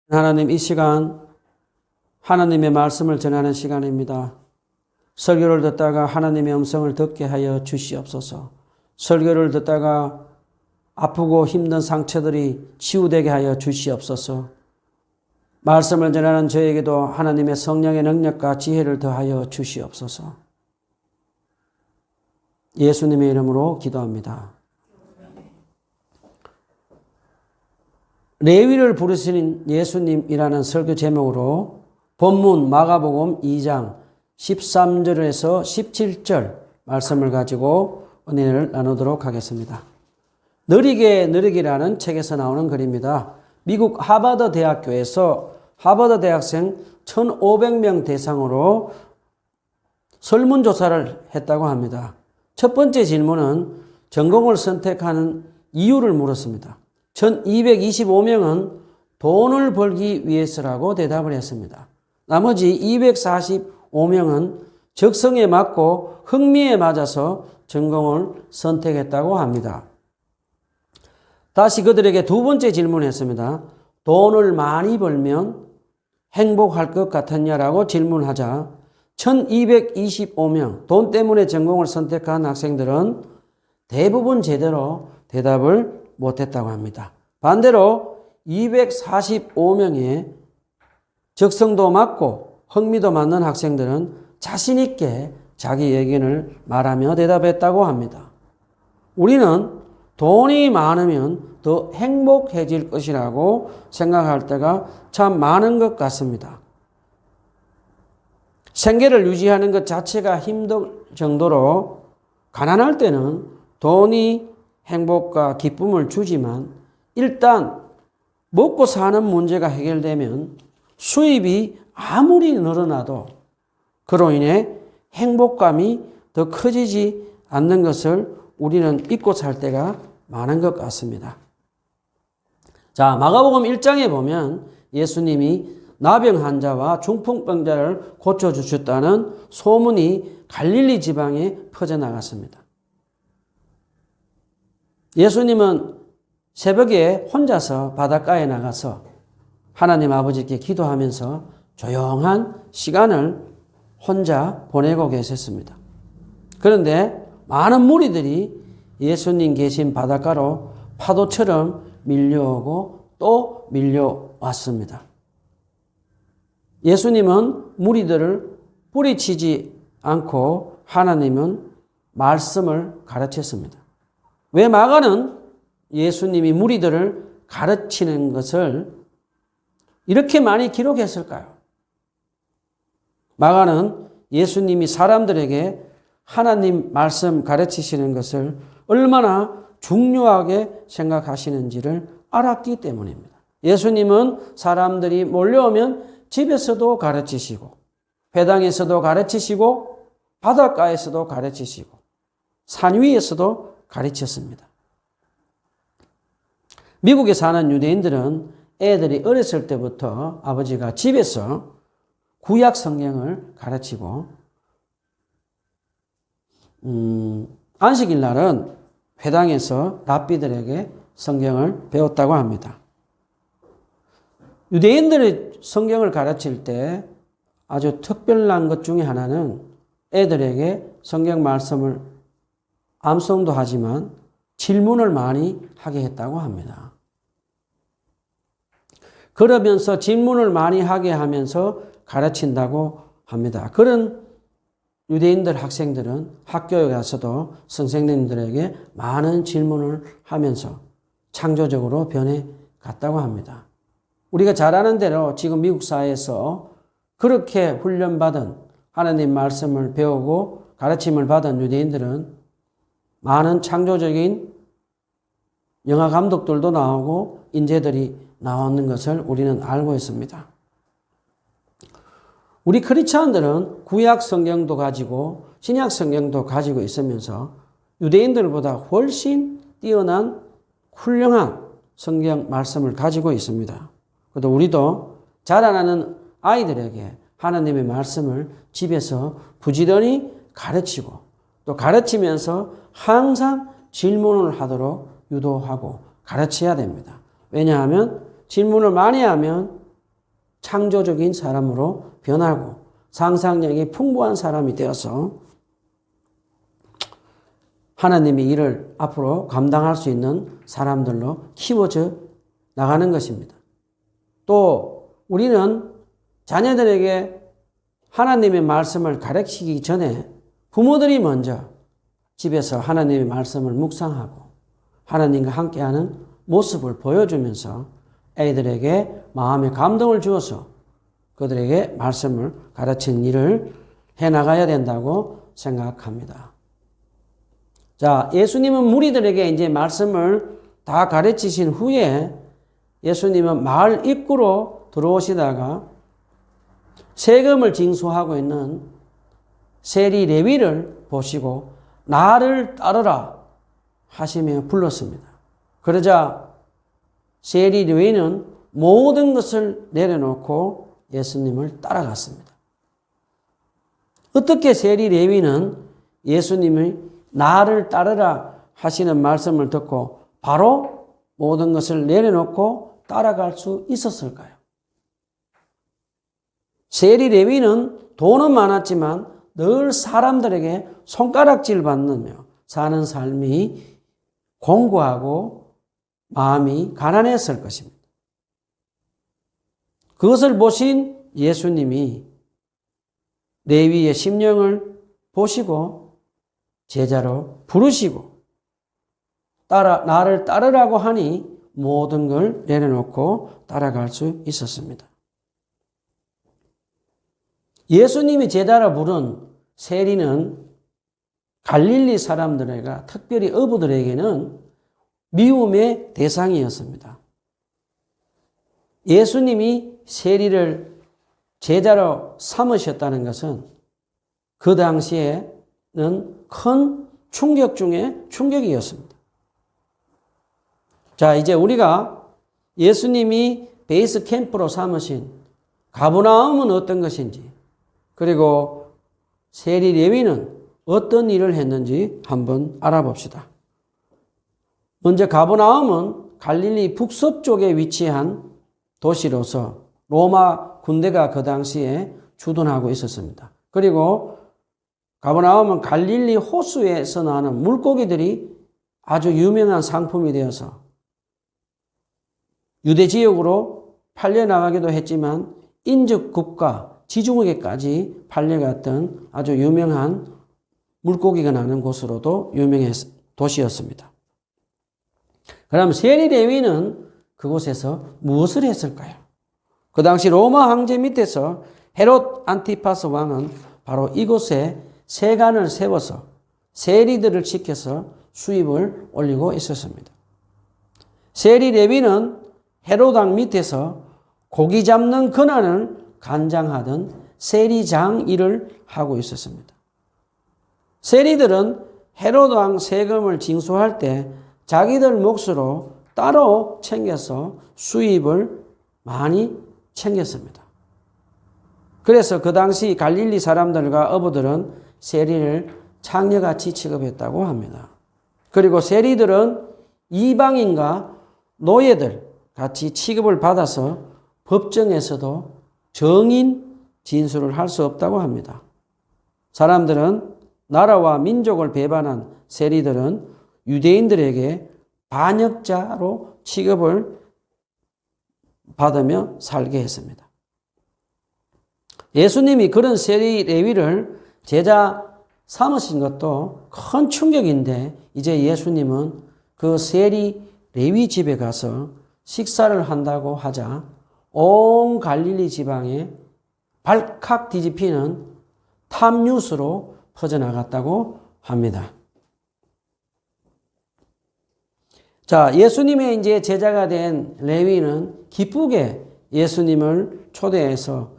하나님, 이 시간 하나님의 말씀을 전하는 시간입니다. 설교를 듣다가 하나님의 음성을 듣게 하여 주시옵소서. 설교를 듣다가 아프고 힘든 상처들이 치유되게 하여 주시옵소서. 말씀을 전하는 저에게도 하나님의 성령의 능력과 지혜를 더하여 주시옵소서. 예수님의 이름으로 기도합니다. 레위를 부르시는 예수님이라는 설교 제목으로 본문 마가복음 2장 13절에서 17절 말씀을 가지고 은혜를 나누도록 하겠습니다. 느리게 느리기라는 책에서 나오는 글입니다. 미국 하버드 대학교에서 하버드 대학생 1,500명 대상으로 설문조사를 했다고 합니다. 첫 번째 질문은 전공을 선택하는 이유를 물었습니다. 1,225명은 돈을 벌기 위해서라고 대답을 했습니다. 나머지 245명은 적성에 맞고 흥미에 맞아서 전공을 선택했다고 합니다. 다시 그들에게 두 번째 질문했습니다. 돈을 많이 벌면 행복할 것 같았냐라고 질문하자 1,225명 돈 때문에 전공을 선택한 학생들은 대부분 제대로 대답을 못했다고 합니다. 반대로 245명의 적성도 맞고 흥미도 맞는 학생들은 자신 있게 자기 의견을 말하며 대답했다고 합니다. 우리는 돈이 많으면 더 행복해질 것이라고 생각할 때가 참 많은 것 같습니다. 생계를 유지하는 것 자체가 힘들 정도로 가난할 때는 돈이 행복과 기쁨을 주지만 일단 먹고 사는 문제가 해결되면 수입이 아무리 늘어나도 그로 인해 행복감이 더 커지지 않는 것을 우리는 잊고 살 때가 많은 것 같습니다. 자, 마가복음 1장에 보면 예수님이 나병 환자와 중풍병자를 고쳐주셨다는 소문이 갈릴리 지방에 퍼져나갔습니다. 예수님은 새벽에 혼자서 바닷가에 나가서 하나님 아버지께 기도하면서 조용한 시간을 혼자 보내고 계셨습니다. 그런데 많은 무리들이 예수님 계신 바닷가로 파도처럼 밀려오고 또 밀려왔습니다. 예수님은 무리들을 뿌리치지 않고 하나님은 말씀을 가르쳤습니다. 왜 마가는 예수님이 무리들을 가르치는 것을 이렇게 많이 기록했을까요? 마가는 예수님이 사람들에게 하나님 말씀 가르치시는 것을 얼마나 중요하게 생각하시는지를 알았기 때문입니다. 예수님은 사람들이 몰려오면 집에서도 가르치시고 회당에서도 가르치시고 바닷가에서도 가르치시고 산 위에서도 가르쳤습니다. 미국에 사는 유대인들은 애들이 어렸을 때부터 아버지가 집에서 구약 성경을 가르치고 안식일 날은 회당에서 랍비들에게 성경을 배웠다고 합니다. 유대인들의 성경을 가르칠 때 아주 특별한 것 중에 하나는 애들에게 성경 말씀을 암송도 하지만 질문을 많이 하게 했다고 합니다. 그러면서 질문을 많이 하게 하면서 가르친다고 합니다. 그런 유대인들 학생들은 학교에 가서도 선생님들에게 많은 질문을 하면서 창조적으로 변해갔다고 합니다. 우리가 잘 아는 대로 지금 미국 사회에서 그렇게 훈련받은 하나님 말씀을 배우고 가르침을 받은 유대인들은 많은 창조적인 영화 감독들도 나오고 인재들이 나오는 것을 우리는 알고 있습니다. 우리 크리스찬들은 구약 성경도 가지고 신약 성경도 가지고 있으면서 유대인들보다 훨씬 뛰어난 훌륭한 성경 말씀을 가지고 있습니다. 그래도 우리도 자라나는 아이들에게 하나님의 말씀을 집에서 부지런히 가르치고 또 가르치면서 항상 질문을 하도록 유도하고 가르쳐야 됩니다. 왜냐하면 질문을 많이 하면 창조적인 사람으로 변하고 상상력이 풍부한 사람이 되어서 하나님이 이를 앞으로 감당할 수 있는 사람들로 키워져 나가는 것입니다. 또 우리는 자녀들에게 하나님의 말씀을 가르치기 전에 부모들이 먼저 집에서 하나님의 말씀을 묵상하고 하나님과 함께하는 모습을 보여주면서 애들에게 마음의 감동을 주어서 그들에게 말씀을 가르치는 일을 해나가야 된다고 생각합니다. 자, 예수님은 무리들에게 이제 말씀을 다 가르치신 후에 예수님은 마을 입구로 들어오시다가 세금을 징수하고 있는 세리 레위를 보시고 나를 따르라 하시며 불렀습니다. 그러자 세리 레위는 모든 것을 내려놓고 예수님을 따라갔습니다. 어떻게 세리 레위는 예수님이 나를 따르라 하시는 말씀을 듣고 바로 모든 것을 내려놓고 따라갈 수 있었을까요? 세리 레위는 돈은 많았지만 늘 사람들에게 손가락질 받으며 사는 삶이 공고하고 마음이 가난했을 것입니다. 그것을 보신 예수님이 레위의 심령을 보시고 제자로 부르시고 나를 따르라고 하니 모든 걸 내려놓고 따라갈 수 있었습니다. 예수님이 제자로 부른 세리는 갈릴리 사람들에게 특별히 어부들에게는 미움의 대상이었습니다. 예수님이 세리를 제자로 삼으셨다는 것은 그 당시에는 큰 충격 중에 충격이었습니다. 자, 이제 우리가 예수님이 베이스 캠프로 삼으신 가버나움은 어떤 것인지, 그리고 세리 레위는 어떤 일을 했는지 한번 알아봅시다. 먼저 가버나움은 갈릴리 북서쪽에 위치한 도시로서 로마 군대가 그 당시에 주둔하고 있었습니다. 그리고 가버나움은 갈릴리 호수에서 나는 물고기들이 아주 유명한 상품이 되어서 유대 지역으로 팔려나가기도 했지만 인접국가 지중해까지 팔려갔던 아주 유명한 물고기가 나는 곳으로도 유명한 도시였습니다. 그럼 세리 레위는 그곳에서 무엇을 했을까요? 그 당시 로마 황제 밑에서 헤롯 안티파스 왕은 바로 이곳에 세관을 세워서 세리들을 시켜서 수입을 올리고 있었습니다. 세리 레위는 헤롯 왕 밑에서 고기 잡는 권한을 간장하던 세리장 일을 하고 있었습니다. 세리들은 헤롯 왕 세금을 징수할 때 자기들 몫으로 따로 챙겨서 수입을 많이 챙겼습니다. 그래서 그 당시 갈릴리 사람들과 어부들은 세리를 창녀같이 취급했다고 합니다. 그리고 세리들은 이방인과 노예들 같이 취급을 받아서 법정에서도 정인 진술을 할 수 없다고 합니다. 사람들은 나라와 민족을 배반한 세리들은 유대인들에게 반역자로 취급을 받으며 살게 했습니다. 예수님이 그런 세리 레위를 제자 삼으신 것도 큰 충격인데 이제 예수님은 그 세리 레위 집에 가서 식사를 한다고 하자 온 갈릴리 지방에 발칵 뒤집히는 탑뉴스로 퍼져나갔다고 합니다. 자, 예수님의 이제 제자가 된 레위는 기쁘게 예수님을 초대해서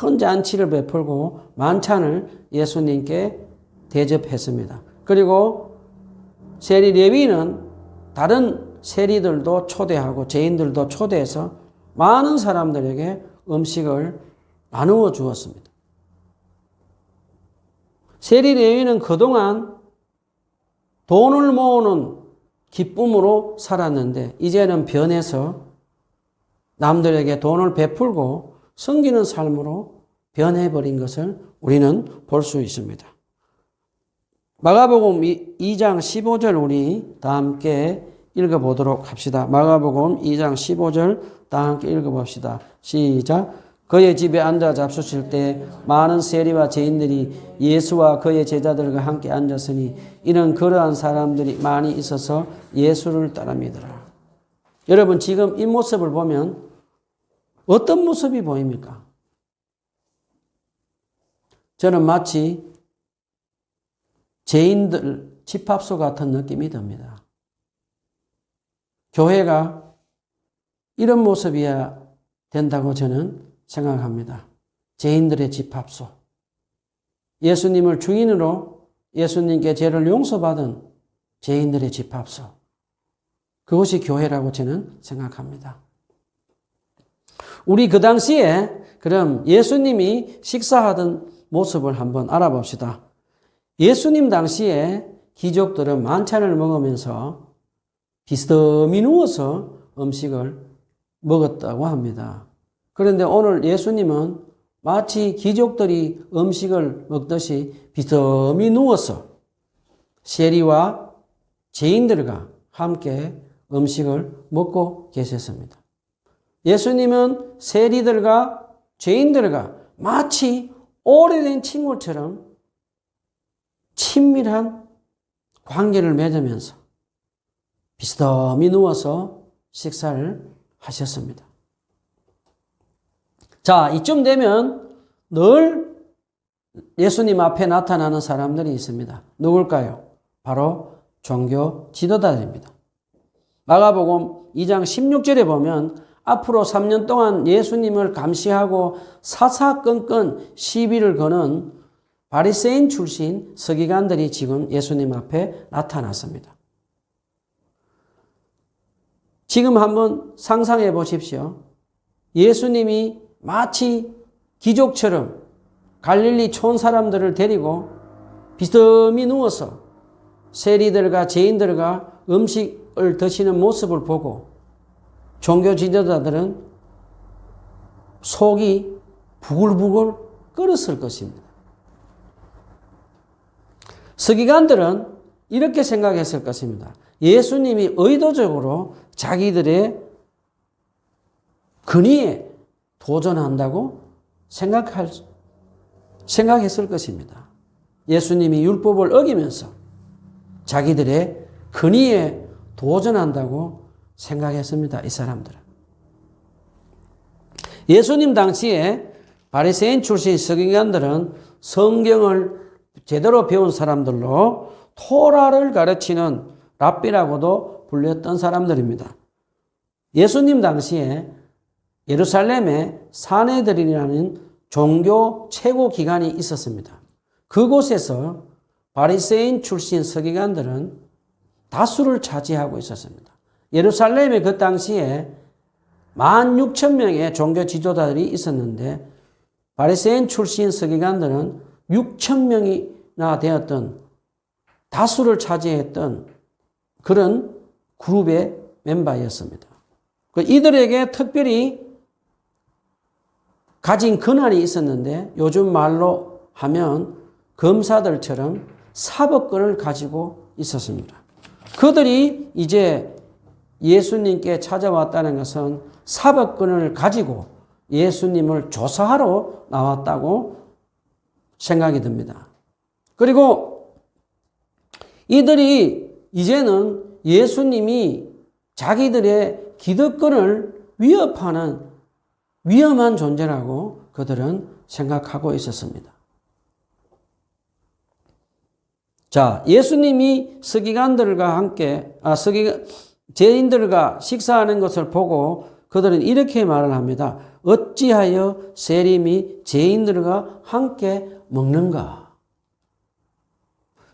큰 잔치를 베풀고 만찬을 예수님께 대접했습니다. 그리고 세리 레위는 다른 세리들도 초대하고 죄인들도 초대해서 많은 사람들에게 음식을 나누어 주었습니다. 세리 레위는 그동안 돈을 모으는 기쁨으로 살았는데 이제는 변해서 남들에게 돈을 베풀고 섬기는 삶으로 변해버린 것을 우리는 볼 수 있습니다. 마가복음 2장 15절 우리 다 함께 읽어보도록 합시다. 마가복음 2장 15절 다 함께 읽어봅시다. 시작. 그의 집에 앉아 잡수실 때 많은 세리와 죄인들이 예수와 그의 제자들과 함께 앉았으니 이는 그러한 사람들이 많이 있어서 예수를 따릅니다. 여러분 지금 이 모습을 보면 어떤 모습이 보입니까? 저는 마치 죄인들 집합소 같은 느낌이 듭니다. 교회가 이런 모습이어야 된다고 저는 생각합니다. 죄인들의 집합소. 예수님을 주인으로 예수님께 죄를 용서받은 죄인들의 집합소. 그것이 교회라고 저는 생각합니다. 우리 그 당시에 그럼 예수님이 식사하던 모습을 한번 알아봅시다. 예수님 당시에 귀족들은 만찬을 먹으면서 비스듬히 누워서 음식을 먹었다고 합니다. 그런데 오늘 예수님은 마치 귀족들이 음식을 먹듯이 비스듬히 누워서 세리와 죄인들과 함께 음식을 먹고 계셨습니다. 예수님은 세리들과 죄인들과 마치 오래된 친구처럼 친밀한 관계를 맺으면서 비스듬히 누워서 식사를 하셨습니다. 자, 이쯤 되면 늘 예수님 앞에 나타나는 사람들이 있습니다. 누굴까요? 바로 종교 지도자들입니다. 마가복음 2장 16절에 보면 앞으로 3년 동안 예수님을 감시하고 사사건건 시비를 거는 바리새인 출신 서기관들이 지금 예수님 앞에 나타났습니다. 지금 한번 상상해 보십시오. 예수님이 마치 귀족처럼 갈릴리 촌 사람들을 데리고 비스듬히 누워서 세리들과 죄인들과 음식을 드시는 모습을 보고 종교 지도자들은 속이 부글부글 끓었을 것입니다. 서기관들은 이렇게 생각했을 것입니다. 예수님이 의도적으로 자기들의 근위에 도전한다고 생각했을 것입니다. 예수님이 율법을 어기면서 자기들의 근위에 도전한다고 생각했습니다. 이 사람들은. 예수님 당시에 바리새인 출신 서기관들은 성경을 제대로 배운 사람들로 토라를 가르치는 랍비라고도 불렸던 사람들입니다. 예수님 당시에 예루살렘에 사네드린이라는 종교 최고 기관이 있었습니다. 그곳에서 바리새인 출신 서기관들은 다수를 차지하고 있었습니다. 예루살렘에 그 당시에 16,000명의 종교 지도자들이 있었는데 바리새인 출신 서기관들은 6,000명이나 되었던 다수를 차지했던 그런 그룹의 멤버였습니다. 이들에게 특별히 가진 권한이 있었는데 요즘 말로 하면 검사들처럼 사법권을 가지고 있었습니다. 그들이 이제 예수님께 찾아왔다는 것은 사법권을 가지고 예수님을 조사하러 나왔다고 생각이 듭니다. 그리고 이들이 이제는 예수님이 자기들의 기득권을 위협하는 위험한 존재라고 그들은 생각하고 있었습니다. 자, 예수님이 서기관들과 함께, 죄인들과 식사하는 것을 보고 그들은 이렇게 말을 합니다. 어찌하여 세리미 죄인들과 함께 먹는가?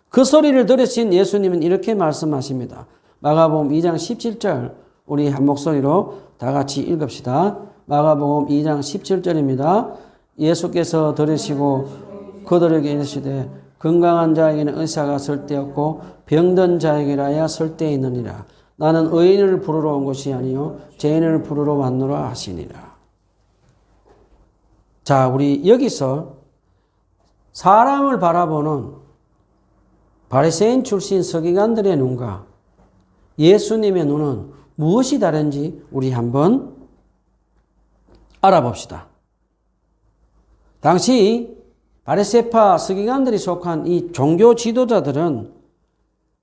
그 소리를 들으신 예수님은 이렇게 말씀하십니다. 마가복음 2장 17절 우리 한 목소리로 다 같이 읽읍시다. 마가복음 2장 17절입니다. 예수께서 들으시고 그들에게 이르시되 건강한 자에게는 의사가 설대없고 병든 자에게라야 설대있느니라. 나는 의인을 부르러 온 것이 아니요 죄인을 부르러 왔노라 하시니라. 자, 우리 여기서 사람을 바라보는 바리새인 출신 서기관들의 눈과 예수님의 눈은 무엇이 다른지 우리 한번 알아봅시다. 당시 바리새파 서기관들이 속한 이 종교 지도자들은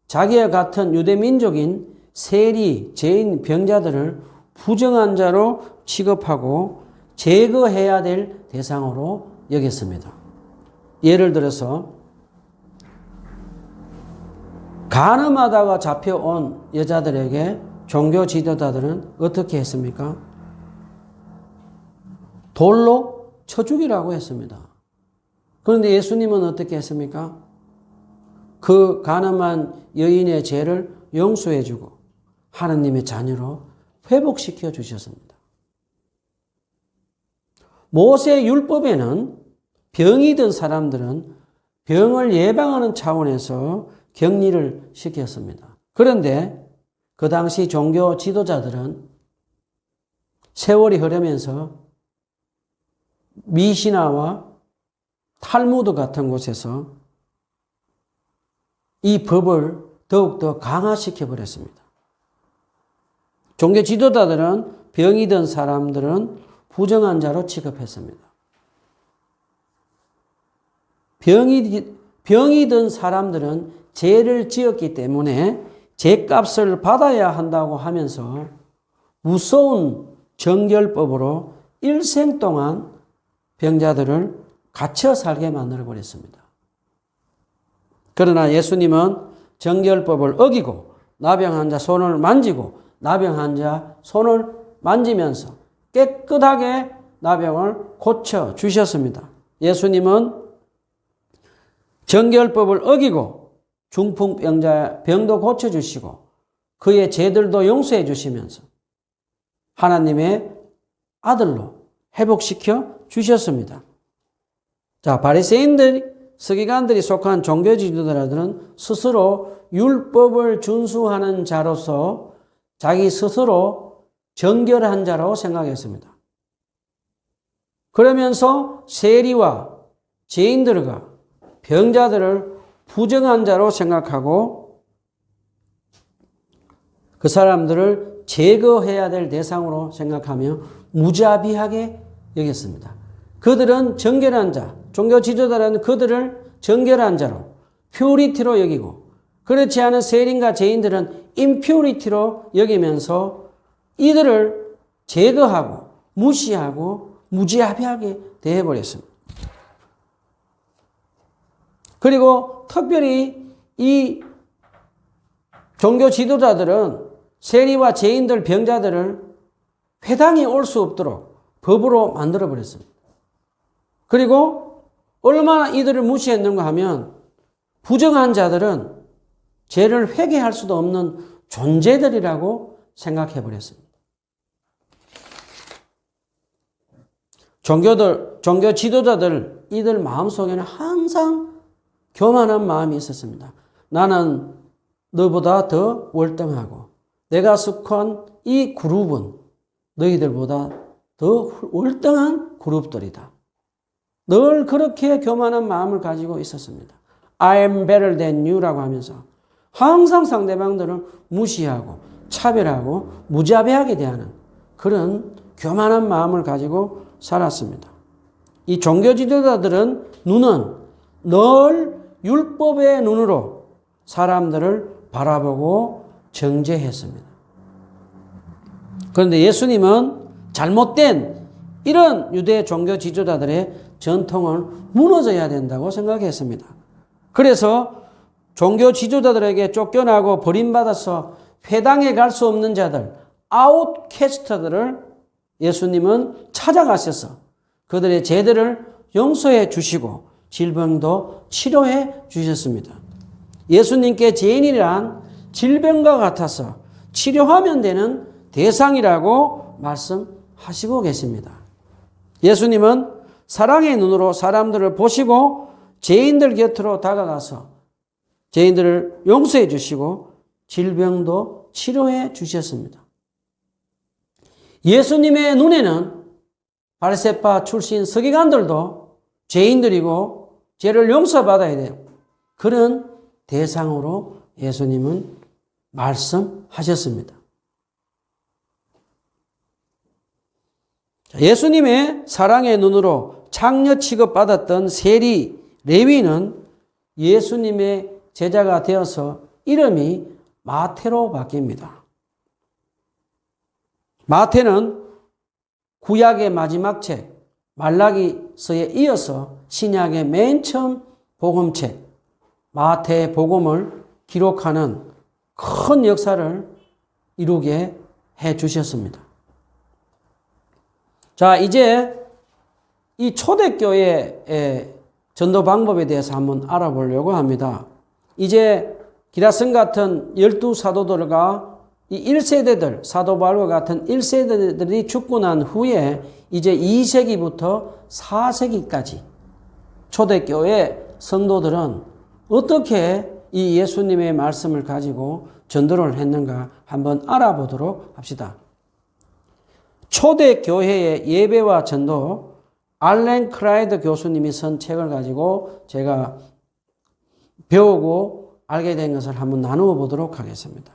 자기와 같은 유대 민족인 세리, 죄인, 병자들을 부정한 자로 취급하고 제거해야 될 대상으로 여겼습니다. 예를 들어서 간음하다가 잡혀온 여자들에게 종교 지도자들은 어떻게 했습니까? 돌로 쳐 죽이라고 했습니다. 그런데 예수님은 어떻게 했습니까? 그 간음한 여인의 죄를 용서해주고 하느님의 자녀로 회복시켜 주셨습니다. 모세 율법에는 병이 든 사람들은 병을 예방하는 차원에서 격리를 시켰습니다. 그런데 그 당시 종교 지도자들은 세월이 흐르면서 미시나와 탈무드 같은 곳에서 이 법을 더욱더 강화시켜 버렸습니다. 종교 지도자들은 병이 든 사람들은 부정한 자로 취급했습니다. 병이 든 사람들은 죄를 지었기 때문에 죄값을 받아야 한다고 하면서 무서운 정결법으로 일생 동안 병자들을 갇혀 살게 만들어 버렸습니다. 그러나 예수님은 정결법을 어기고 나병 환자 손을 만지고 나병 환자 손을 만지면서 깨끗하게 나병을 고쳐 주셨습니다. 예수님은 정결법을 어기고 중풍병자 병도 고쳐주시고 그의 죄들도 용서해 주시면서 하나님의 아들로 회복시켜 주셨습니다. 자, 바리새인들, 서기관들이 속한 종교 지도자들은 스스로 율법을 준수하는 자로서 자기 스스로 정결한 자라고 생각했습니다. 그러면서 세리와 죄인들과 병자들을 부정한 자로 생각하고 그 사람들을 제거해야 될 대상으로 생각하며 무자비하게 여겼습니다. 그들은 정결한 자, 종교 지도자라는 그들을 정결한 자로, 퓨리티로 여기고 그렇지 않은 세린과 죄인들은 임퓨리티로 여기면서 이들을 제거하고 무시하고 무자비하게 대해버렸습니다. 그리고 특별히 이 종교 지도자들은 세리와 죄인들, 병자들을 회당에 올 수 없도록 법으로 만들어버렸습니다. 그리고 얼마나 이들을 무시했는가 하면 부정한 자들은 죄를 회개할 수도 없는 존재들이라고 생각해버렸습니다. 종교 지도자들, 이들 마음속에는 항상 교만한 마음이 있었습니다. 나는 너보다 더 월등하고 내가 속한 이 그룹은 너희들보다 더 월등한 그룹들이다. 늘 그렇게 교만한 마음을 가지고 있었습니다. I am better than you라고 하면서 항상 상대방들을 무시하고 차별하고 무자비하게 대하는 그런 교만한 마음을 가지고 살았습니다. 이 종교 지도자들은 눈은 늘 율법의 눈으로 사람들을 바라보고 정죄했습니다. 그런데 예수님은 잘못된 이런 유대 종교 지도자들의 전통을 무너져야 된다고 생각했습니다. 그래서 종교 지도자들에게 쫓겨나고 버림받아서 회당에 갈 수 없는 자들, 아웃캐스터들을 예수님은 찾아가셔서 그들의 죄들을 용서해 주시고 질병도 치료해 주셨습니다. 예수님께 죄인이란 질병과 같아서 치료하면 되는 대상이라고 말씀하시고 계십니다. 예수님은 사랑의 눈으로 사람들을 보시고 죄인들 곁으로 다가가서 죄인들을 용서해 주시고 질병도 치료해 주셨습니다. 예수님의 눈에는 바리새파 출신 서기관들도 죄인들이고 죄를 용서받아야 돼요. 그런 대상으로 예수님은 말씀하셨습니다. 예수님의 사랑의 눈으로 창녀 취급받았던 세리 레위는 예수님의 제자가 되어서 이름이 마태로 바뀝니다. 마태는 구약의 마지막 책 말라기서에 이어서 신약의 맨 처음 복음책 마태복음을 기록하는 큰 역사를 이루게 해 주셨습니다. 자, 이제 이 초대교회의 전도 방법에 대해서 한번 알아보려고 합니다. 이제 기라성 같은 12사도들과 이 1세대들, 사도 바울과 같은 1세대들이 죽고 난 후에 이제 2세기부터 4세기까지 초대교회 성도들은 어떻게 이 예수님의 말씀을 가지고 전도를 했는가 한번 알아보도록 합시다. 초대교회의 예배와 전도, 알렌 크라이더 교수님이 쓴 책을 가지고 제가 배우고 알게 된 것을 한번 나누어 보도록 하겠습니다.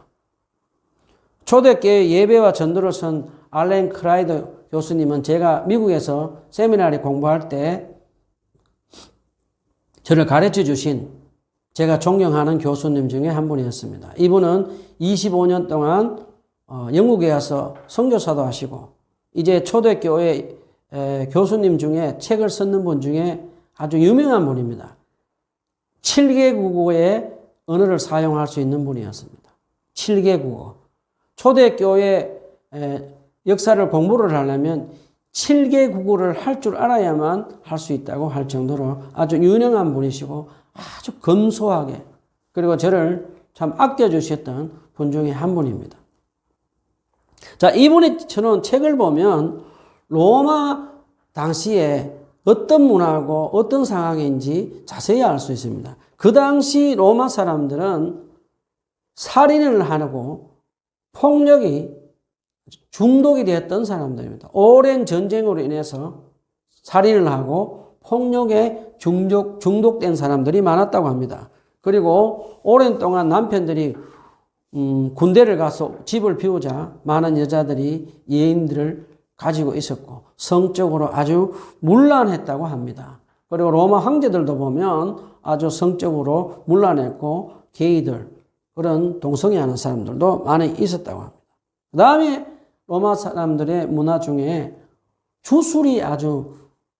초대교회 예배와 전도를 쓴 알렌 크라이더 교수님은 제가 미국에서 세미나리 공부할 때 저를 가르쳐 주신 제가 존경하는 교수님 중에 한 분이었습니다. 이분은 25년 동안 영국에 와서 선교사도 하시고 이제 초대교회 교수님 중에 책을 쓰는 분 중에 아주 유명한 분입니다. 7개 국어의 언어를 사용할 수 있는 분이었습니다. 7개 국어. 초대교회 역사를 공부를 하려면 7개 국어를 할 줄 알아야만 할 수 있다고 할 정도로 아주 유능한 분이시고 아주 검소하게 그리고 저를 참 아껴주셨던 분 중에 한 분입니다. 자, 이분이 저는 책을 보면 로마 당시에 어떤 문화고 어떤 상황인지 자세히 알 수 있습니다. 그 당시 로마 사람들은 살인을 하고 폭력이 중독이 되었던 사람들입니다. 오랜 전쟁으로 인해서 살인을 하고 폭력에 중독된 사람들이 많았다고 합니다. 그리고 오랜 동안 남편들이 군대를 가서 집을 비우자 많은 여자들이 예인들을 가지고 있었고 성적으로 아주 문란했다고 합니다. 그리고 로마 황제들도 보면 아주 성적으로 문란했고 게이들 그런 동성애하는 사람들도 많이 있었다고 합니다. 그 다음에 로마 사람들의 문화 중에 주술이 아주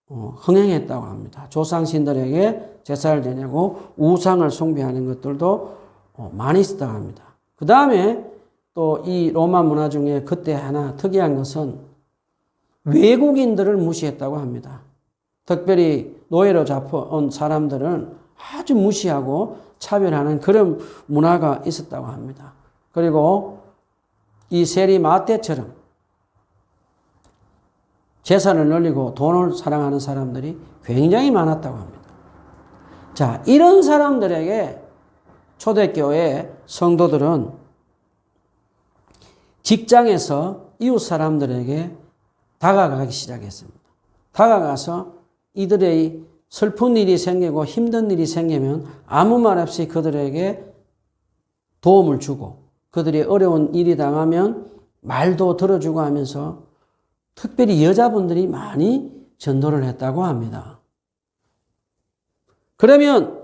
흥행했다고 합니다. 조상신들에게 제사를 지내고 우상을 숭배하는 것들도 많이 있었다고 합니다. 그 다음에 또 이 로마 문화 중에 그때 하나 특이한 것은 외국인들을 무시했다고 합니다. 특별히 노예로 잡혀온 사람들은 아주 무시하고 차별하는 그런 문화가 있었다고 합니다. 그리고 이 세리 마태처럼 재산을 늘리고 돈을 사랑하는 사람들이 굉장히 많았다고 합니다. 자, 이런 사람들에게 초대교회 성도들은 직장에서 이웃 사람들에게 다가가기 시작했습니다. 다가가서 이들의 슬픈 일이 생기고 힘든 일이 생기면 아무 말 없이 그들에게 도움을 주고 그들이 어려운 일이 당하면 말도 들어주고 하면서 특별히 여자분들이 많이 전도를 했다고 합니다. 그러면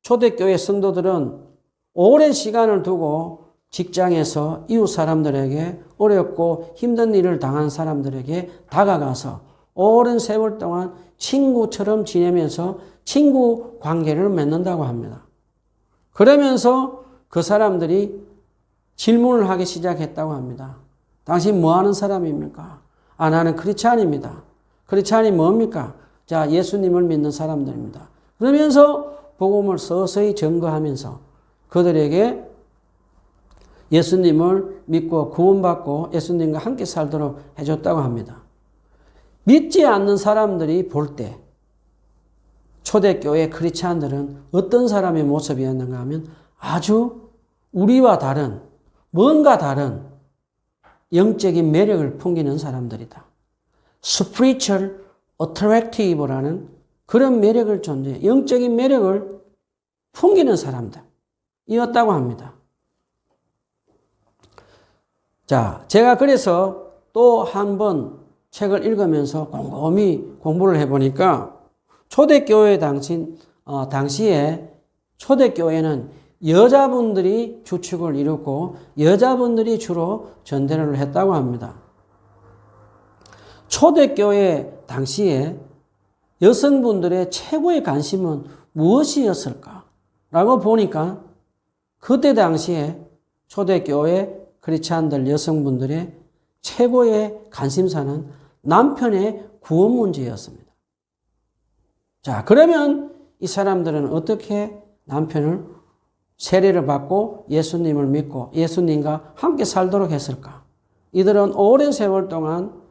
초대교회 성도들은 오랜 시간을 두고 직장에서 이웃 사람들에게 어렵고 힘든 일을 당한 사람들에게 다가가서 오랜 세월 동안 친구처럼 지내면서 친구 관계를 맺는다고 합니다. 그러면서 그 사람들이 질문을 하기 시작했다고 합니다. 당신 뭐 하는 사람입니까? 아, 나는 크리스찬입니다. 크리스찬이 뭡니까? 자, 예수님을 믿는 사람들입니다. 그러면서 복음을 서서히 증거하면서 그들에게 예수님을 믿고 구원받고 예수님과 함께 살도록 해줬다고 합니다. 믿지 않는 사람들이 볼 때 초대교회 크리스찬들은 어떤 사람의 모습이었는가 하면 아주 우리와 다른 뭔가 다른 영적인 매력을 풍기는 사람들이다. spiritual attractive라는 그런 매력을 존재해 영적인 매력을 풍기는 사람들이었다고 합니다. 자, 제가 그래서 또 한 번 책을 읽으면서 곰곰이 공부를 해보니까 초대교회 당시에 초대교회는 여자분들이 주축을 이뤘고 여자분들이 주로 전도를 했다고 합니다. 초대교회 당시에 여성분들의 최고의 관심은 무엇이었을까라고 보니까 그때 당시에 초대교회 크리스찬들 여성분들의 최고의 관심사는 남편의 구원 문제였습니다. 자, 그러면 이 사람들은 어떻게 남편을 세례를 받고 예수님을 믿고 예수님과 함께 살도록 했을까? 이들은 오랜 세월 동안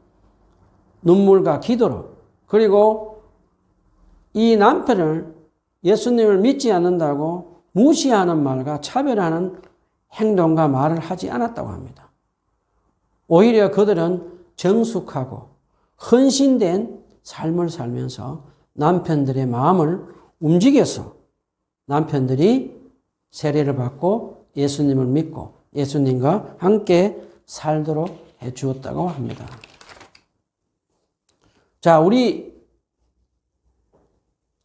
눈물과 기도로 그리고 이 남편을 예수님을 믿지 않는다고 무시하는 말과 차별하는 행동과 말을 하지 않았다고 합니다. 오히려 그들은 정숙하고 헌신된 삶을 살면서 남편들의 마음을 움직여서 남편들이 세례를 받고 예수님을 믿고 예수님과 함께 살도록 해 주었다고 합니다. 자, 우리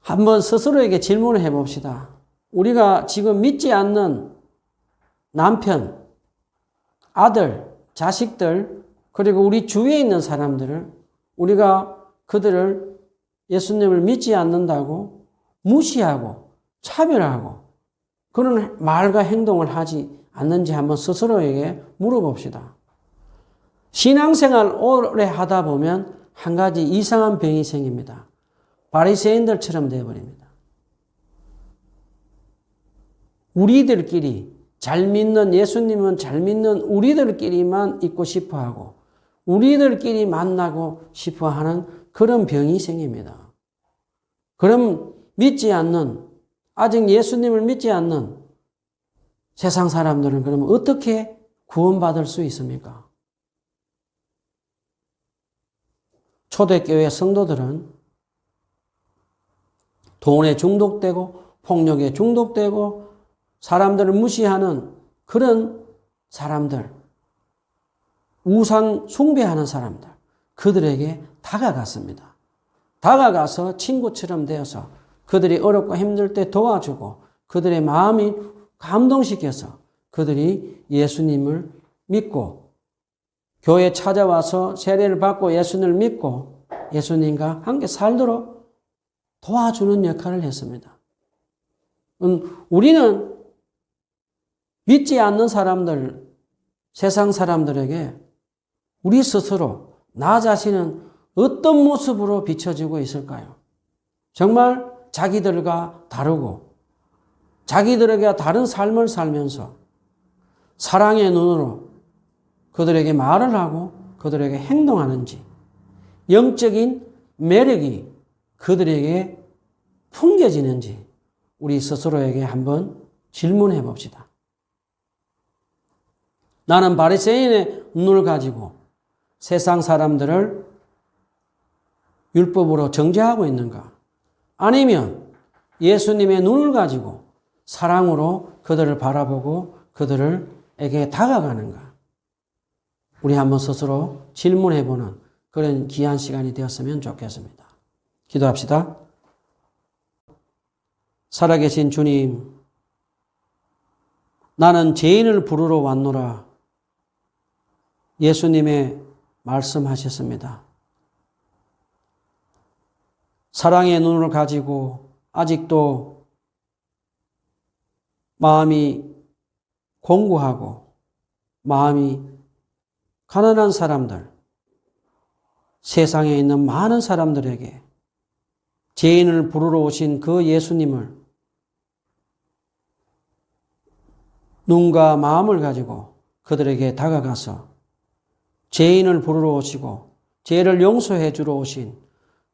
한번 스스로에게 질문을 해 봅시다. 우리가 지금 믿지 않는 남편, 아들, 자식들, 그리고 우리 주위에 있는 사람들을 우리가 그들을 예수님을 믿지 않는다고 무시하고 차별하고 그런 말과 행동을 하지 않는지 한번 스스로에게 물어봅시다. 신앙생활 오래 하다 보면 한 가지 이상한 병이 생깁니다. 바리새인들처럼 되어버립니다. 우리들끼리 잘 믿는 예수님은 잘 믿는 우리들끼리만 있고 싶어하고 우리들끼리 만나고 싶어하는 그런 병이 생깁니다. 그럼 믿지 않는 아직 예수님을 믿지 않는 세상 사람들은 그러면 어떻게 구원받을 수 있습니까? 초대교회 성도들은 돈에 중독되고 폭력에 중독되고 사람들을 무시하는 그런 사람들, 우상 숭배하는 사람들, 그들에게 다가갔습니다. 다가가서 친구처럼 되어서 그들이 어렵고 힘들 때 도와주고 그들의 마음이 감동시켜서 그들이 예수님을 믿고 교회에 찾아와서 세례를 받고 예수님을 믿고 예수님과 함께 살도록 도와주는 역할을 했습니다. 우리는 믿지 않는 사람들, 세상 사람들에게 우리 스스로, 나 자신은 어떤 모습으로 비춰지고 있을까요? 정말 자기들과 다르고 자기들에게 다른 삶을 살면서 사랑의 눈으로 그들에게 말을 하고 그들에게 행동하는지 영적인 매력이 그들에게 풍겨지는지 우리 스스로에게 한번 질문해 봅시다. 나는 바리새인의 눈을 가지고 세상 사람들을 율법으로 정죄하고 있는가? 아니면 예수님의 눈을 가지고 사랑으로 그들을 바라보고 그들에게 다가가는가? 우리 한번 스스로 질문해보는 그런 귀한 시간이 되었으면 좋겠습니다. 기도합시다. 살아계신 주님, 나는 죄인을 부르러 왔노라. 예수님의 말씀하셨습니다. 사랑의 눈을 가지고 아직도 마음이 공고하고 마음이 가난한 사람들, 세상에 있는 많은 사람들에게 죄인을 부르러 오신 그 예수님을 눈과 마음을 가지고 그들에게 다가가서 죄인을 부르러 오시고 죄를 용서해 주러 오신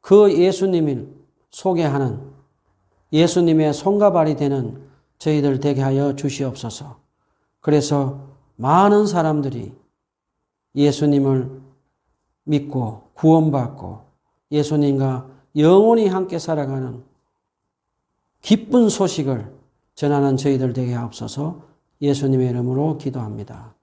그 예수님을 소개하는 예수님의 손과 발이 되는 저희들 되게 하여 주시옵소서. 그래서 많은 사람들이 예수님을 믿고 구원받고 예수님과 영원히 함께 살아가는 기쁜 소식을 전하는 저희들 되게 하옵소서. 예수님의 이름으로 기도합니다.